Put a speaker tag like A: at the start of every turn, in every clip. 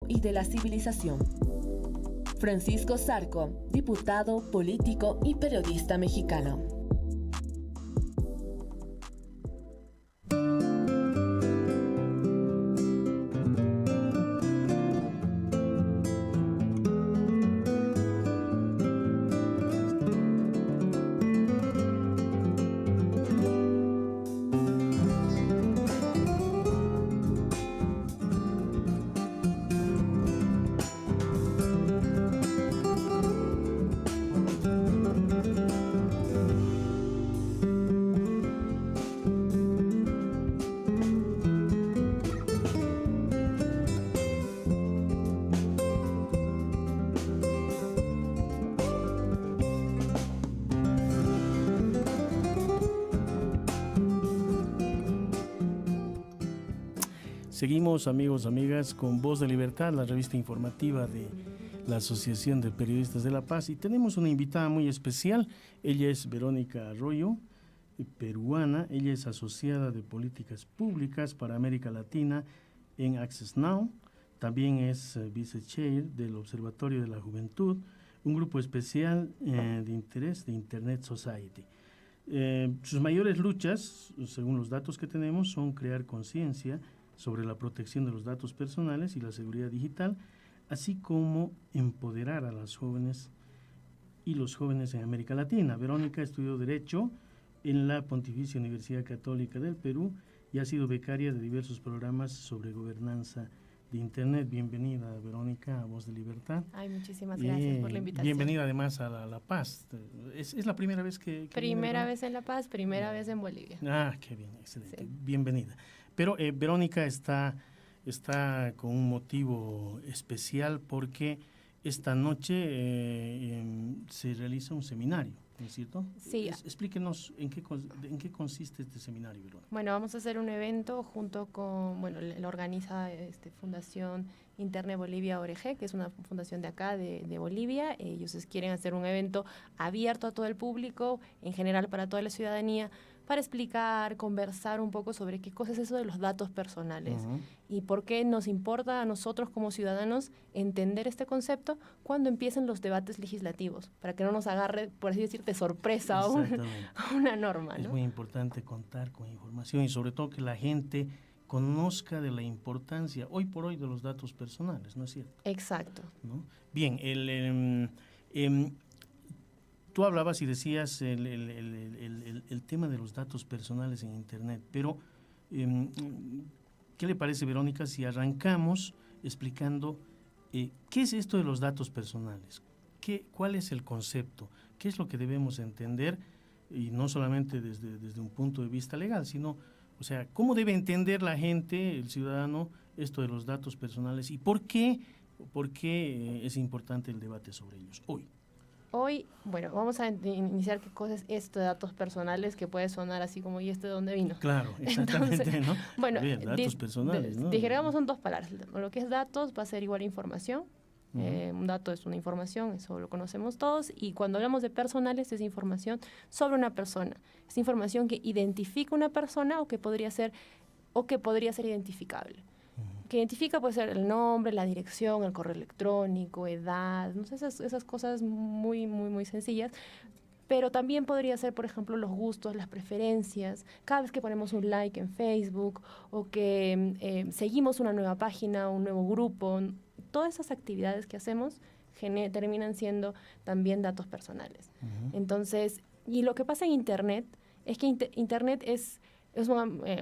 A: y de la civilización. Francisco Zarco, diputado, político y periodista mexicano.
B: Seguimos, amigos, amigas, con Voz de Libertad, la revista informativa de la Asociación de Periodistas de La Paz, y tenemos una invitada muy especial. Ella es Verónica Arroyo, peruana. Ella es asociada de políticas públicas para América Latina en Access Now. También es vice-chair del Observatorio de la Juventud, un grupo especial de interés de Internet Society. Sus mayores luchas, según los datos que tenemos, son crear conciencia sobre la protección de los datos personales y la seguridad digital, así como empoderar a las jóvenes y los jóvenes en América Latina. Verónica estudió Derecho en la Pontificia Universidad Católica del Perú y ha sido becaria de diversos programas sobre gobernanza de Internet. Bienvenida, Verónica, a Voz de Libertad.
C: Ay, muchísimas gracias por la invitación.
B: Bienvenida además a La Paz. ¿Es la primera vez que
C: Primera vez en La Paz, primera vez en Bolivia.
B: Ah, qué bien, excelente.
C: Sí.
B: Bienvenida. Pero Verónica está con un motivo especial porque esta noche se realiza un seminario, ¿no es cierto?
C: Sí.
B: Explíquenos en qué consiste este seminario, Verónica.
C: Bueno, vamos a hacer un evento junto con, lo organiza Fundación Internet Bolivia ORG, que es una fundación de acá, de Bolivia. Ellos quieren hacer un evento abierto a todo el público, en general para toda la ciudadanía, para explicar, conversar un poco sobre qué cosa es eso de los datos personales y por qué nos importa a nosotros como ciudadanos entender este concepto cuando empiecen los debates legislativos, para que no nos agarre, por así decir, de sorpresa a una norma, ¿no?
B: Es muy importante contar con información y sobre todo que la gente conozca de la importancia hoy por hoy de los datos personales, ¿no es cierto?
C: Exacto.
B: ¿No? Bien, tú hablabas y decías el tema de los datos personales en Internet, pero ¿qué le parece, Verónica, si arrancamos explicando qué es esto de los datos personales? ¿Cuál es el concepto? ¿Qué es lo que debemos entender? Y no solamente desde un punto de vista legal, sino, o sea, ¿cómo debe entender la gente, el ciudadano, esto de los datos personales? ¿Y por qué es importante el debate sobre ellos hoy?
C: Hoy, vamos a iniciar qué cosa es esto de datos personales, que puede sonar así como, ¿y esto de dónde vino?
B: Claro, exactamente. Entonces, ¿no?
C: Bueno,
B: datos personales, ¿no?
C: Dijéramos son dos palabras. Lo que es datos va a ser igual a información. Un dato es una información, eso lo conocemos todos, y cuando hablamos de personales es información sobre una persona. Es información que identifica una persona o que podría ser identificable. Que identifica puede ser el nombre, la dirección, el correo electrónico, edad, no sé, esas cosas muy, muy, muy sencillas. Pero también podría ser, por ejemplo, los gustos, las preferencias. Cada vez que ponemos un like en Facebook o que seguimos una nueva página, un nuevo grupo, todas esas actividades que hacemos terminan siendo también datos personales. Entonces, y lo que pasa en Internet es que Internet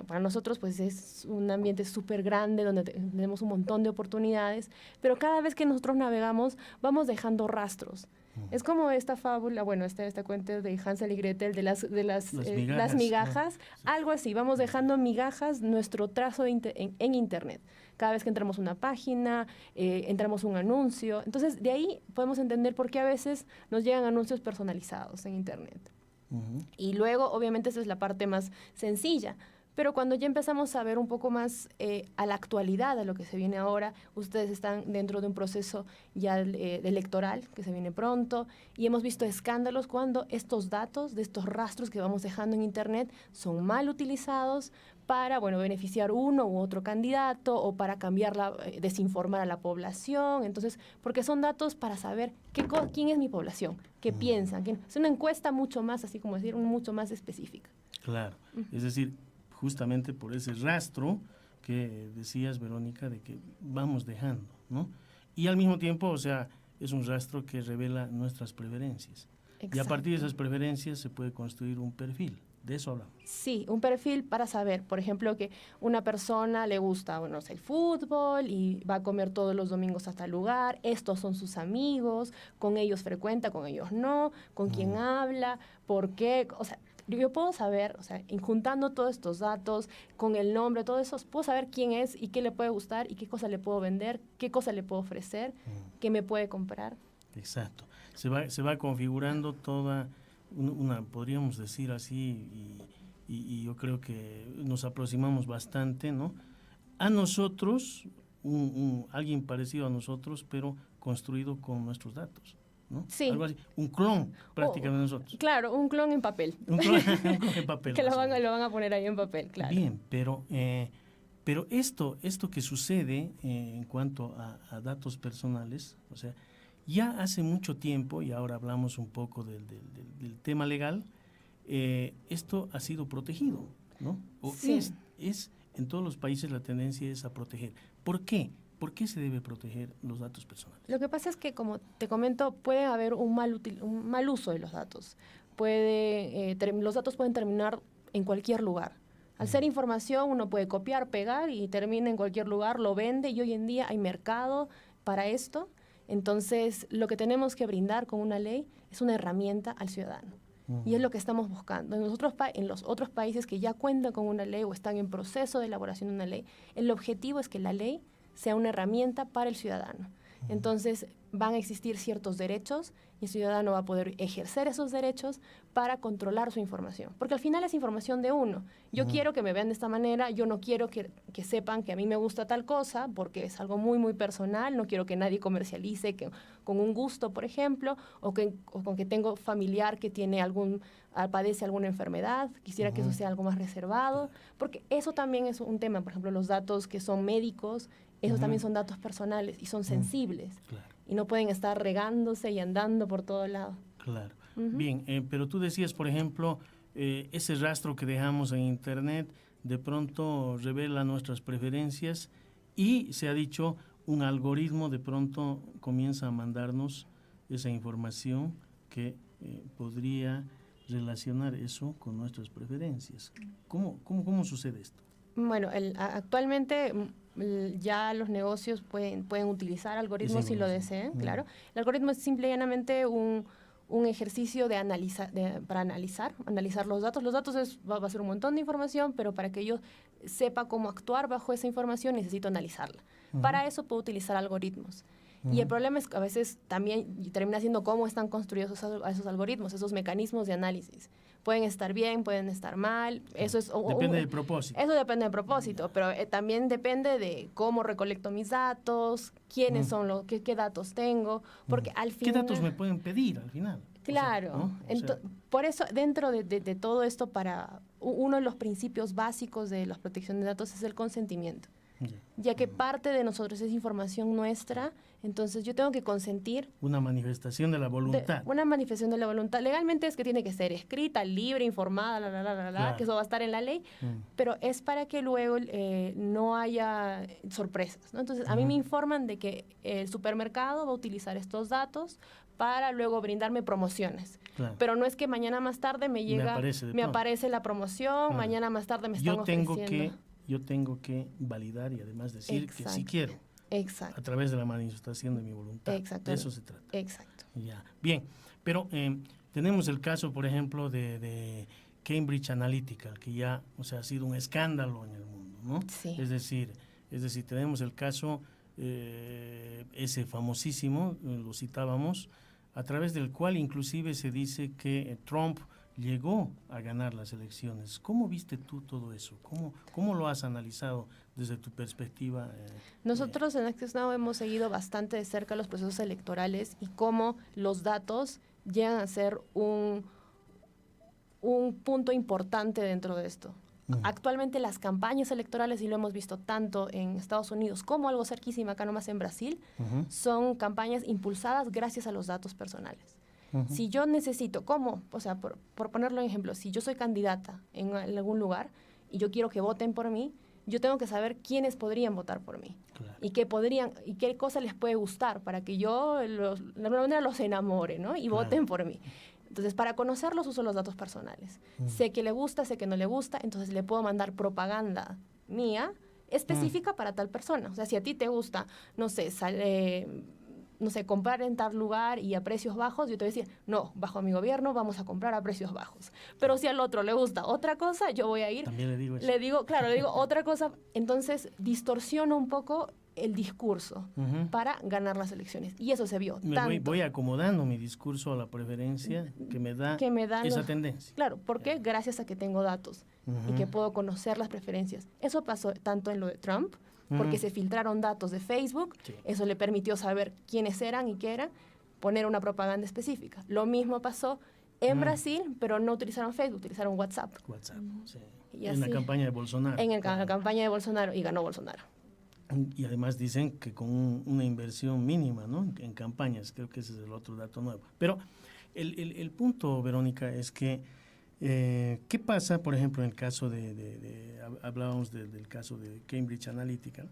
C: para nosotros pues es un ambiente súper grande donde tenemos un montón de oportunidades, pero cada vez que nosotros navegamos vamos dejando rastros. Es como esta fábula, esta cuenta de Hansel y Gretel de las migajas, algo así, vamos dejando migajas, nuestro trazo en Internet. Cada vez que entramos a una página, entramos un anuncio, entonces de ahí podemos entender por qué a veces nos llegan anuncios personalizados en Internet. Y luego, obviamente, esa es la parte más sencilla. Pero cuando ya empezamos a ver un poco más a la actualidad de lo que se viene ahora, ustedes están dentro de un proceso ya electoral que se viene pronto y hemos visto escándalos cuando estos datos, de estos rastros que vamos dejando en Internet, son mal utilizados para, bueno, beneficiar uno u otro candidato o para desinformar a la población. Entonces, porque son datos para saber quién es mi población, qué piensan. Es una encuesta mucho más, así como decir, mucho más específica.
B: Claro, es decir, justamente por ese rastro que decías, Verónica, de que vamos dejando, ¿no? Y al mismo tiempo, o sea, es un rastro que revela nuestras preferencias.
C: Exacto.
B: Y a partir de esas preferencias se puede construir un perfil. De eso hablamos.
C: Sí, un perfil para saber, por ejemplo, que una persona le gusta, bueno, el fútbol y va a comer todos los domingos hasta el lugar, estos son sus amigos, con ellos frecuenta, con ellos no, con quién habla, por qué, o sea, yo puedo saber, o sea, juntando todos estos datos, con el nombre, todo eso, puedo saber quién es y qué le puede gustar y qué cosa le puedo vender, qué cosa le puedo ofrecer, qué me puede comprar.
B: Exacto. Se va configurando toda una, podríamos decir así, y yo creo que nos aproximamos bastante, ¿no? A nosotros, alguien parecido a nosotros, pero construido con nuestros datos, ¿no?
C: Sí.
B: Algo así, un clon prácticamente de nosotros.
C: Claro, un clon en papel.
B: Un clon en papel.
C: Que lo van a poner ahí en papel, claro.
B: Bien, pero esto que sucede en cuanto a datos personales, o sea, ya hace mucho tiempo, y ahora hablamos un poco del tema legal, esto ha sido protegido, ¿no? O
C: sí.
B: es en todos los países la tendencia es a proteger. ¿Por qué? ¿Por qué se debe proteger los datos personales?
C: Lo que pasa es que, como te comento, puede haber un mal uso de los datos. Los datos pueden terminar en cualquier lugar. Al ser información, uno puede copiar, pegar y termina en cualquier lugar, lo vende, y hoy en día hay mercado para esto. Entonces, lo que tenemos que brindar con una ley es una herramienta al ciudadano. Y es lo que estamos buscando. En los otros países que ya cuentan con una ley o están en proceso de elaboración de una ley, el objetivo es que la ley sea una herramienta para el ciudadano. Entonces, van a existir ciertos derechos y el ciudadano va a poder ejercer esos derechos para controlar su información. Porque al final es información de uno. Yo quiero que me vean de esta manera, yo no quiero que sepan que a mí me gusta tal cosa, porque es algo muy, muy personal, no quiero que nadie comercialice con un gusto, por ejemplo, o con que tengo familiar que tiene padece alguna enfermedad, quisiera que eso sea algo más reservado, porque eso también es un tema, por ejemplo, los datos que son médicos, esos también son datos personales y son sensibles.
B: Claro.
C: Y no pueden estar regándose y andando por todo lado.
B: Claro. Bien, pero tú decías, por ejemplo, ese rastro que dejamos en Internet de pronto revela nuestras preferencias y se ha dicho un algoritmo de pronto comienza a mandarnos esa información que podría relacionar eso con nuestras preferencias. ¿Cómo sucede esto?
C: Bueno, actualmente ya los negocios pueden utilizar algoritmos si lo desean, claro. El algoritmo es simple y llanamente un ejercicio para analizar los datos. Los datos va a ser un montón de información, pero para que yo sepa cómo actuar bajo esa información necesito analizarla. Para eso puedo utilizar algoritmos. Y el problema es que a veces también termina siendo cómo están construidos esos algoritmos, esos mecanismos de análisis. Pueden estar bien, pueden estar mal. Eso
B: depende del propósito.
C: Eso depende del propósito, pero también depende de cómo recolecto mis datos, quiénes son qué datos tengo, porque al final...
B: ¿Qué datos me pueden pedir al final?
C: Claro. Por eso, dentro de todo esto, uno de los principios básicos de la protección de datos es el consentimiento. Ya que parte de nosotros es información nuestra, entonces yo tengo que consentir.
B: Una manifestación de la voluntad.
C: Una manifestación de la voluntad. Legalmente es que tiene que ser escrita, libre, informada, claro. Que eso va a estar en la ley, pero es para que luego no haya sorpresas, ¿no? Entonces, a mí me informan de que el supermercado va a utilizar estos datos para luego brindarme promociones. Claro. Pero no es que mañana más tarde me aparece la promoción, mañana más tarde me están ofreciendo.
B: Yo tengo que validar y además decir que sí quiero.
C: Exacto.
B: A través de la manifestación de mi voluntad.
C: Exacto.
B: De eso se trata.
C: Exacto.
B: Ya. Bien, pero tenemos el caso, por ejemplo, de Cambridge Analytica, que ya, ha sido un escándalo en el mundo, ¿no?
C: Sí.
B: Es decir, tenemos el caso ese famosísimo, lo citábamos, a través del cual inclusive se dice que Trump llegó a ganar las elecciones. ¿Cómo viste tú todo eso? ¿Cómo lo has analizado desde tu perspectiva?
C: Nosotros en Access Now hemos seguido bastante de cerca los procesos electorales y cómo los datos llegan a ser un punto importante dentro de esto. Actualmente las campañas electorales, y lo hemos visto tanto en Estados Unidos como algo cerquísima acá nomás en Brasil, son campañas impulsadas gracias a los datos personales. Si yo necesito, ¿cómo? O sea, por ponerlo en ejemplo, si yo soy candidata en algún lugar y yo quiero que voten por mí, yo tengo que saber quiénes podrían votar por mí. Claro. Y qué cosa les puede gustar para que yo de alguna manera los enamore, ¿no? Y voten por mí. Entonces, para conocerlos uso los datos personales. Sé que le gusta, sé que no le gusta, entonces le puedo mandar propaganda mía específica para tal persona. O sea, si a ti te gusta, no sé, comprar en tal lugar y a precios bajos, yo te voy a decir, no, bajo mi gobierno vamos a comprar a precios bajos. Pero si al otro le gusta otra cosa, yo voy a ir...
B: También le digo eso.
C: Le digo otra cosa. Entonces, distorsiono un poco el discurso para ganar las elecciones. Y eso se vio.
B: Voy acomodando mi discurso a la preferencia que me da esa tendencia.
C: Claro, ¿por qué? Gracias a que tengo datos y que puedo conocer las preferencias. Eso pasó tanto en lo de Trump, porque se filtraron datos de Facebook, eso le permitió saber quiénes eran y qué eran, poner una propaganda específica. Lo mismo pasó en Brasil, pero no utilizaron Facebook, utilizaron WhatsApp.
B: Sí. En la campaña de Bolsonaro.
C: La campaña de Bolsonaro, y ganó Bolsonaro.
B: Y además dicen que con una inversión mínima, ¿no? En campañas, creo que ese es el otro dato nuevo. Pero el punto, Verónica, es que ¿qué pasa, por ejemplo, en el caso hablábamos del caso de Cambridge Analytica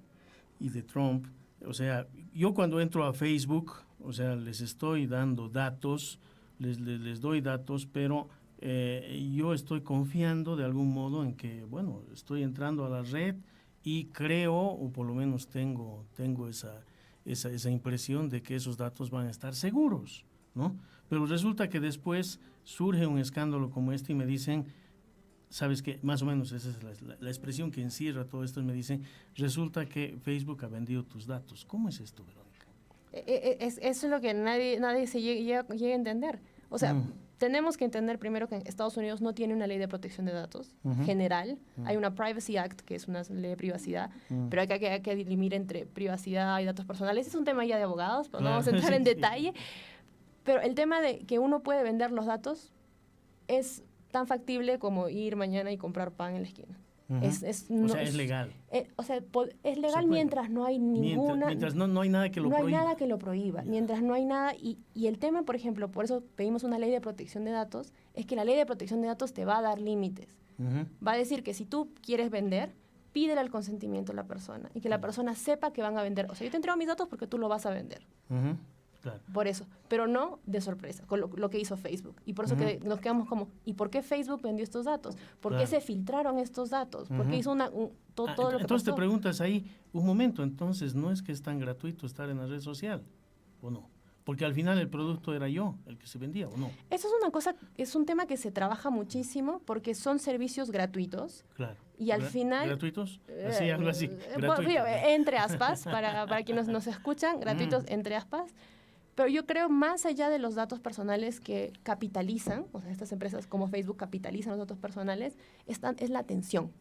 B: y de Trump? O sea, yo cuando entro a Facebook, o sea, les estoy dando datos, les doy datos, pero yo estoy confiando de algún modo en que, bueno, estoy entrando a la red y creo, o por lo menos tengo esa impresión de que esos datos van a estar seguros, ¿no? Pero resulta que después surge un escándalo como este y me dicen, ¿sabes qué? Más o menos esa es la expresión que encierra todo esto, y me dicen, resulta que Facebook ha vendido tus datos. ¿Cómo es esto, Verónica?
C: Eso es lo que nadie se llega a entender. O sea, tenemos que entender primero que Estados Unidos no tiene una ley de protección de datos general. Hay una Privacy Act, que es una ley de privacidad, pero hay que dirimir entre privacidad y datos personales. Es un tema ya de abogados, pero no vamos a entrar en detalle. Pero el tema de que uno puede vender los datos es tan factible como ir mañana y comprar pan en la esquina.
B: Es legal.
C: Es legal mientras no hay ninguna...
B: Mientras no hay nada que lo prohíba.
C: No hay nada que lo prohíba. Yeah. Mientras no hay nada... Y el tema, por ejemplo, por eso pedimos una ley de protección de datos, es que la ley de protección de datos te va a dar límites. Va a decir que si tú quieres vender, pídele el consentimiento a la persona y que la persona sepa que van a vender. O sea, yo te entrego mis datos porque tú lo vas a vender. Claro. Por eso, pero no de sorpresa, con lo que hizo Facebook. Y por eso que nos quedamos como, ¿y por qué Facebook vendió estos datos? ¿Por qué se filtraron estos datos? ¿Por qué hizo todo lo que pasó?
B: Entonces te preguntas ahí, un momento, entonces no es que es tan gratuito estar en la red social, ¿o no? Porque al final el producto era yo, el que se vendía, ¿o no?
C: Eso es una cosa, es un tema que se trabaja muchísimo porque son servicios gratuitos.
B: Claro.
C: Y al final...
B: ¿Gratuitos? Así, algo así.
C: Entre aspas, para quienes nos escuchan, gratuitos entre aspas. Pero yo creo, más allá de los datos personales que capitalizan, o sea, estas empresas como Facebook capitalizan los datos personales, es la atención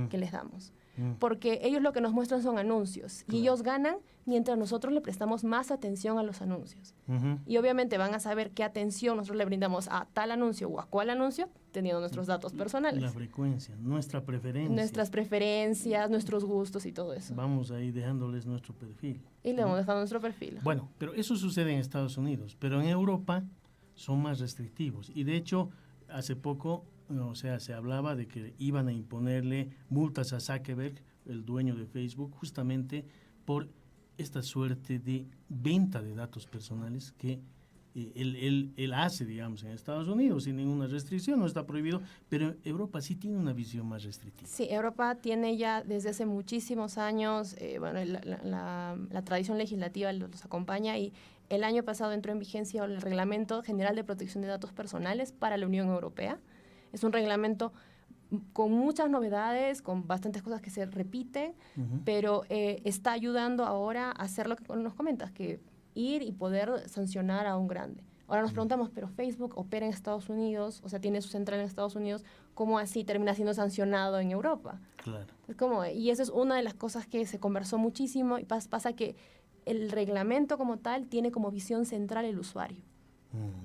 C: que les damos. Porque ellos lo que nos muestran son anuncios. Claro. Y ellos ganan mientras nosotros le prestamos más atención a los anuncios. Y obviamente van a saber qué atención nosotros le brindamos a tal anuncio o a cuál anuncio, teniendo nuestros datos personales.
B: La frecuencia, nuestra preferencia.
C: Nuestras preferencias, nuestros gustos y todo eso.
B: Vamos ahí dejándoles nuestro perfil.
C: Y le vamos dejando nuestro perfil.
B: Bueno, pero eso sucede en Estados Unidos, pero en Europa son más restrictivos. Y de hecho, hace poco, o sea, se hablaba de que iban a imponerle multas a Zuckerberg, el dueño de Facebook, justamente por esta suerte de venta de datos personales que él hace, digamos, en Estados Unidos sin ninguna restricción, no está prohibido, pero Europa sí tiene una visión más restrictiva.
C: Sí, Europa tiene ya desde hace muchísimos años, la tradición legislativa los acompaña, y el año pasado entró en vigencia el Reglamento General de Protección de Datos Personales para la Unión Europea. Es un reglamento con muchas novedades, con bastantes cosas que se repiten, pero está ayudando ahora a hacer lo que nos comentas, que ir y poder sancionar a un grande. Ahora nos preguntamos, pero Facebook opera en Estados Unidos, o sea, tiene su central en Estados Unidos, ¿cómo así termina siendo sancionado en Europa?
B: Claro.
C: Es como, y esa es una de las cosas que se conversó muchísimo, y pasa que el reglamento como tal tiene como visión central el usuario.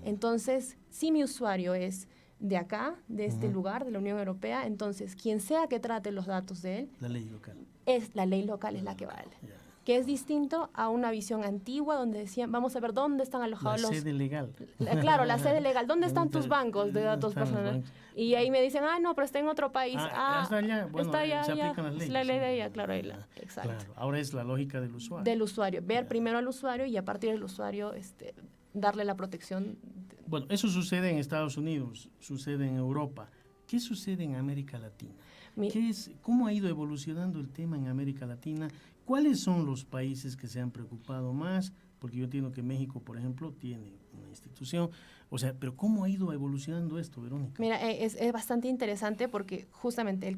C: Entonces, si mi usuario es de acá, de este lugar, de la Unión Europea. Entonces, quien sea que trate los datos de él,
B: La ley local.
C: es la ley local es la que vale.
B: Ya.
C: Que es distinto a una visión antigua donde decían, vamos a ver dónde están alojados
B: La
C: los...
B: sede legal.
C: Claro, la sede legal. ¿Dónde están tus bancos de datos
B: están los
C: personales?
B: bancos?
C: Y ahí me dicen, no, pero está en otro país.
B: Hasta allá, bueno,
C: está allá,
B: se
C: allá.
B: aplican las
C: Es
B: leyes.
C: la ley de
B: ¿sí?
C: ella, claro, ahí exacto.
B: Claro, ahora es la lógica del usuario.
C: Del usuario. Ver primero al usuario y a partir del usuario darle la protección.
B: Bueno, eso sucede en Estados Unidos, sucede en Europa. ¿Qué sucede en América Latina? ¿Cómo ha ido evolucionando el tema en América Latina? ¿Cuáles son los países que se han preocupado más? Porque yo entiendo que México, por ejemplo, tiene una institución. O sea, pero ¿cómo ha ido evolucionando esto, Verónica?
C: Mira, es bastante interesante porque justamente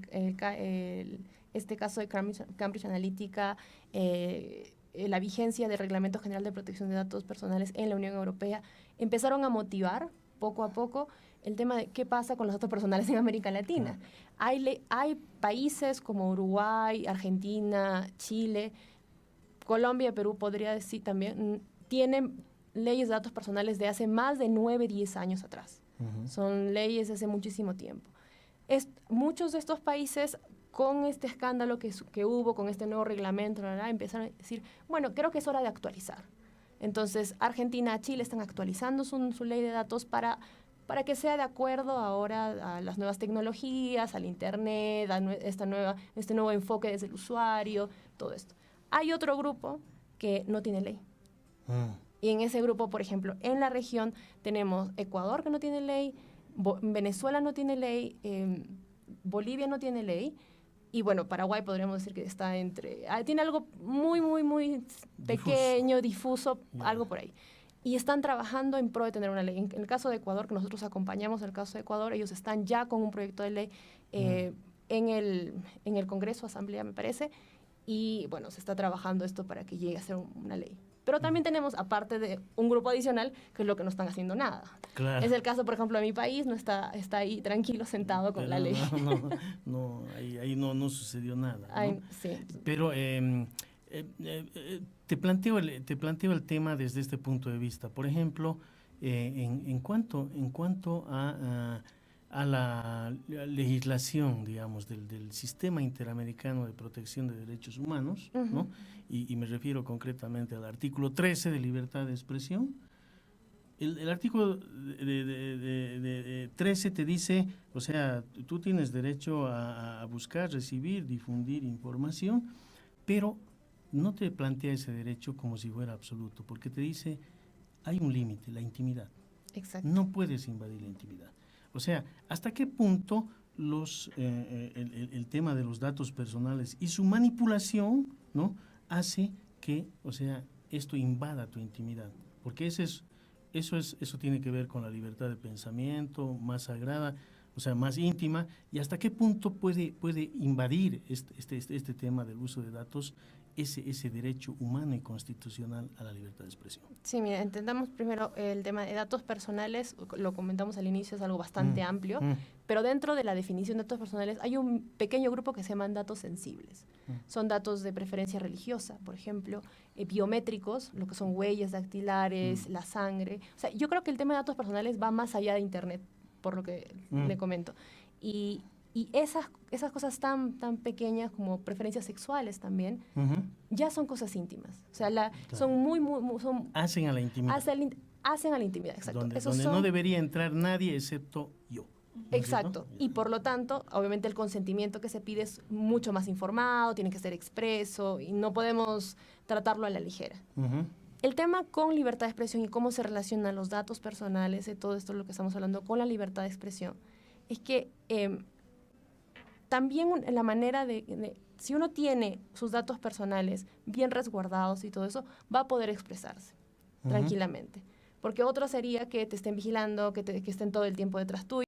C: este caso de Cambridge Analytica, la vigencia del Reglamento General de Protección de Datos Personales en la Unión Europea, empezaron a motivar poco a poco el tema de qué pasa con los datos personales en América Latina. Hay países como Uruguay, Argentina, Chile, Colombia, Perú, podría decir también, tienen leyes de datos personales de hace más de 9, 10 años atrás. Son leyes de hace muchísimo tiempo. Muchos de estos países, con este escándalo que hubo, con este nuevo reglamento, empezaron a decir, bueno, creo que es hora de actualizar. Entonces, Argentina, Chile están actualizando su ley de datos para que sea de acuerdo ahora a las nuevas tecnologías, al Internet, a este nuevo enfoque desde el usuario, todo esto. Hay otro grupo que no tiene ley. Y en ese grupo, por ejemplo, en la región tenemos Ecuador que no tiene ley, Venezuela no tiene ley, Bolivia no tiene ley, y bueno, Paraguay podríamos decir que está tiene algo muy, muy, muy pequeño, difuso, algo por ahí. Y están trabajando en pro de tener una ley. En el caso de Ecuador, que nosotros acompañamos el caso de Ecuador, ellos están ya con un proyecto de ley en el Congreso, Asamblea, me parece, y bueno, se está trabajando esto para que llegue a ser una ley. Pero también tenemos, aparte de un grupo adicional, que es lo que no están haciendo nada. Claro. Es el caso, por ejemplo, de mi país, no está ahí tranquilo, sentado con la ley.
B: Ahí no sucedió nada, ¿no?
C: Sí.
B: Pero te planteo el tema desde este punto de vista. Por ejemplo, en cuanto a la legislación, digamos, del Sistema Interamericano de Protección de Derechos Humanos, ¿no? Y me refiero concretamente al artículo 13 de libertad de expresión. El artículo de 13 te dice, o sea, tú tienes derecho a buscar, recibir, difundir información, pero no te plantea ese derecho como si fuera absoluto, porque te dice, hay un límite, la intimidad.
C: Exacto.
B: No puedes invadir la intimidad. O sea, ¿hasta qué punto el tema de los datos personales y su manipulación, ¿no?, hace que, o sea, esto invada tu intimidad? Porque eso tiene que ver con la libertad de pensamiento más sagrada, o sea, más íntima, y hasta qué punto puede invadir este tema del uso de datos ese derecho humano y constitucional a la libertad de expresión.
C: Sí, mira, entendamos primero el tema de datos personales, lo comentamos al inicio, es algo bastante amplio, pero dentro de la definición de datos personales hay un pequeño grupo que se llaman datos sensibles. Son datos de preferencia religiosa, por ejemplo, biométricos, lo que son huellas dactilares, la sangre. O sea, yo creo que el tema de datos personales va más allá de Internet, por lo que le comento. Y esas cosas tan pequeñas como preferencias sexuales también, ya son cosas íntimas. O sea, claro. Son
B: hacen a la intimidad.
C: Hacen a la intimidad, exacto.
B: Donde no debería entrar nadie excepto yo.
C: Exacto. Y por lo tanto, obviamente el consentimiento que se pide es mucho más informado, tiene que ser expreso y no podemos tratarlo a la ligera. El tema con libertad de expresión y cómo se relacionan los datos personales y todo esto, lo que estamos hablando con la libertad de expresión, es que también la manera si uno tiene sus datos personales bien resguardados y todo eso, va a poder expresarse tranquilamente. Porque otro sería que te estén vigilando, que estén todo el tiempo detrás tuyo.